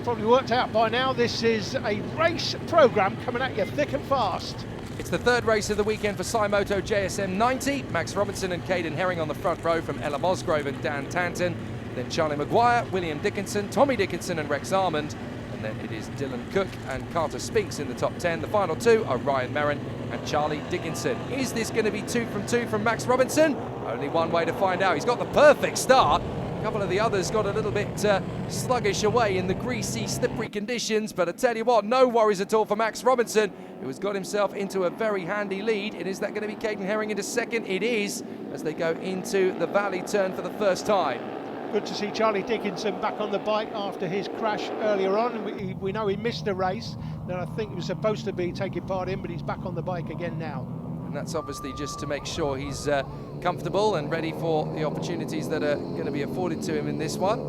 probably worked out by now, this is a race programme coming at you thick and fast. It's the third race of the weekend for Supermoto JSM 90. Max Robinson and Caden Herring on the front row from Ella Mosgrove and Dan Tanton. Then Charlie Maguire, William Dickinson, Tommy Dickinson and Rex Armand. And then it is Dylan Cook and Carter Spinks in the top 10. The final two are Ryan Merrin and Charlie Dickinson. Is this going to be 2 from 2 from Max Robinson? Only one way to find out. He's got the perfect start. A couple of the others got a little bit sluggish away in the greasy, slippery conditions. But I tell you what, no worries at all for Max Robinson, who has got himself into a very handy lead. And is that going to be Caden Herring into second? It is, as they go into the valley turn for the first time. Good to see Charlie Dickinson back on the bike after his crash earlier on. We know he missed a race that I think he was supposed to be taking part in, but he's back on the bike again now. And that's obviously just to make sure he's comfortable and ready for the opportunities that are going to be afforded to him in this one.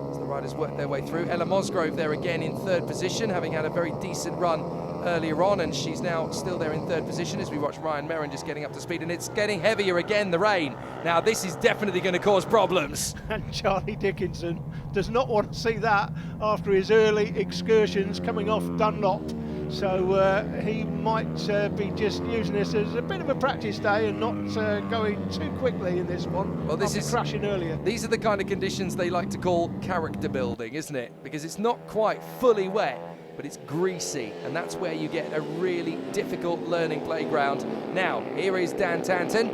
As the riders work their way through. Ella Mosgrove there again in third position, having had a very decent run earlier on, and she's now still there in third position as we watch Ryan Merrin just getting up to speed, and it's getting heavier again, the rain. Now this is definitely going to cause problems. And Charlie Dickinson does not want to see that after his early excursions coming off Dunlop. So he might be just using this as a bit of a practice day and not going too quickly in this one. Well, this is crashing earlier. These are the kind of conditions they like to call character building, isn't it? Because it's not quite fully wet, but it's greasy, and that's where you get a really difficult learning playground. Now, here is Dan Tanton,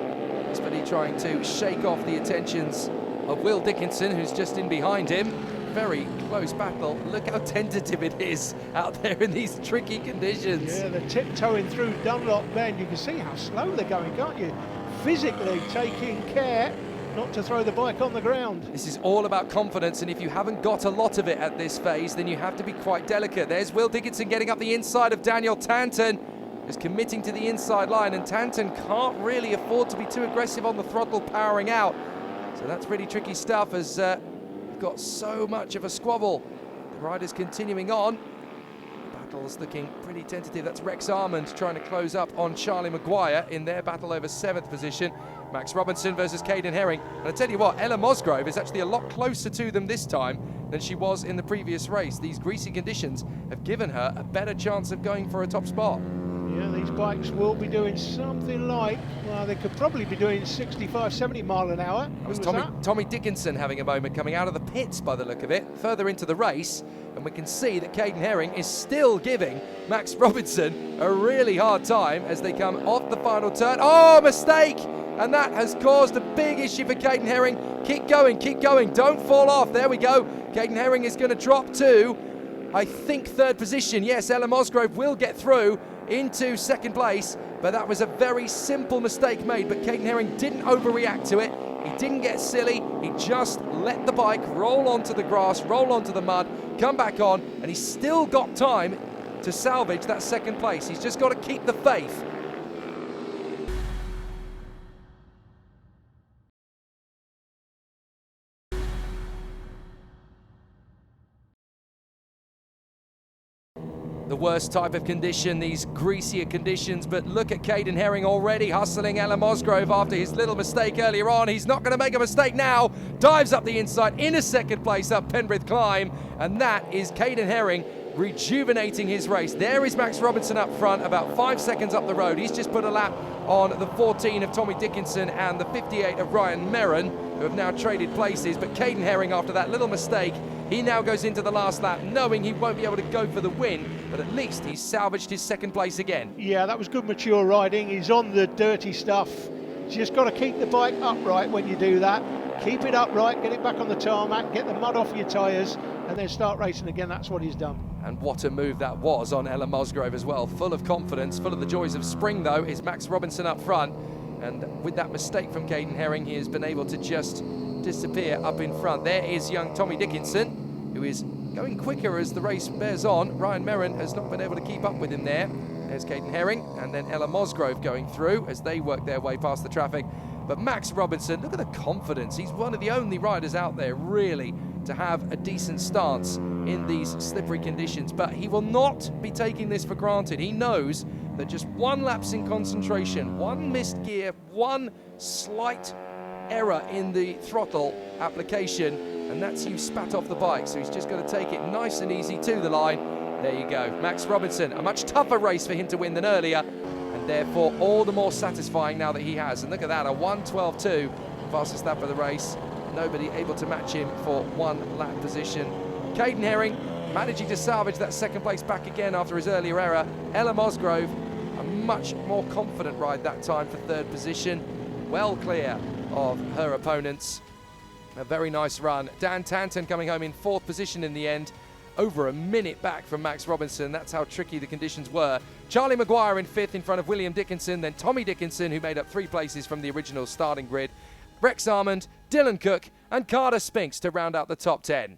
desperately trying to shake off the attentions of Will Dickinson, who's just in behind him. Very close battle. Look how tentative it is out there in these tricky conditions. Yeah, they're tiptoeing through Dunlop Bend. You can see how slow they're going, can't you? Physically taking care not to throw the bike on the ground. This is all about confidence, and if you haven't got a lot of it at this phase, then you have to be quite delicate. There's Will Dickinson getting up the inside of Daniel Tanton, who's committing to the inside line, and Tanton can't really afford to be too aggressive on the throttle powering out. So that's really tricky stuff as we've got so much of a squabble. The riders continuing on. Battle's looking pretty tentative. That's Rex Armand trying to close up on Charlie Maguire in their battle over 7th position. Max Robinson versus Caden Herring. And I tell you what, Ella Mosgrove is actually a lot closer to them this time than she was in the previous race. These greasy conditions have given her a better chance of going for a top spot. Yeah, these bikes will be doing something like, well, they could probably be doing 65, 70 mile an hour. That was Tommy Dickinson having a moment coming out of the pits by the look of it, further into the race. And we can see that Caden Herring is still giving Max Robinson a really hard time as they come off the final turn. Oh, mistake! And that has caused a big issue for Caden Herring. Keep going, don't fall off. There we go. Caden Herring is going to drop to, I think, third position. Yes, Ella Mosgrove will get through into second place, but that was a very simple mistake made. But Caden Herring didn't overreact to it. He didn't get silly. He just let the bike roll onto the grass, roll onto the mud, come back on, and he's still got time to salvage that second place. He's just got to keep the faith. The worst type of condition, these greasier conditions, but look at Caden Herring already hustling Ella Mosgrove after his little mistake earlier on. He's not going to make a mistake now. Dives up the inside in a second place up Penrith Climb, and that is Caden Herring rejuvenating his race. There is Max Robinson up front, about 5 seconds up the road. He's just put a lap on the 14 of Tommy Dickinson and the 58 of Ryan Merrin, who have now traded places. But Caden Herring, after that little mistake, he now goes into the last lap knowing he won't be able to go for the win, but at least he's salvaged his second place again. Yeah, that was good mature riding. He's on the dirty stuff. You just got to keep the bike upright when you do that. Keep it upright, get it back on the tarmac, get the mud off your tyres, and then start racing again. That's what he's done. And what a move that was on Ella Mosgrove as well. Full of confidence, full of the joys of spring though, is Max Robinson up front. And with that mistake from Caden Herring, he has been able to just disappear up in front. There is young Tommy Dickinson, who is going quicker as the race bears on. Ryan Merrin has not been able to keep up with him there. There's Caden Herring, and then Ella Mosgrove going through as they work their way past the traffic. But Max Robinson, look at the confidence. He's one of the only riders out there really to have a decent stance in these slippery conditions. But he will not be taking this for granted. He knows that just one lapse in concentration, one missed gear, one slight error in the throttle application, and that's you spat off the bike, so he's just going to take it nice and easy to the line. There you go, Max Robinson, a much tougher race for him to win than earlier, and therefore all the more satisfying now that he has. And look at that, a 1:12.2, fastest lap of the race. Nobody able to match him for one lap position. Caden Herring managing to salvage that second place back again after his earlier error. Ella Mosgrove, a much more confident ride that time for third position, well clear of her opponents. A very nice run. Dan Tanton coming home in fourth position in the end, over a minute back from Max Robinson. That's how tricky the conditions were. Charlie Maguire in fifth in front of William Dickinson, then Tommy Dickinson, who made up 3 places from the original starting grid. Rex Armand, Dylan Cook and Carter Spinks to round out the top 10.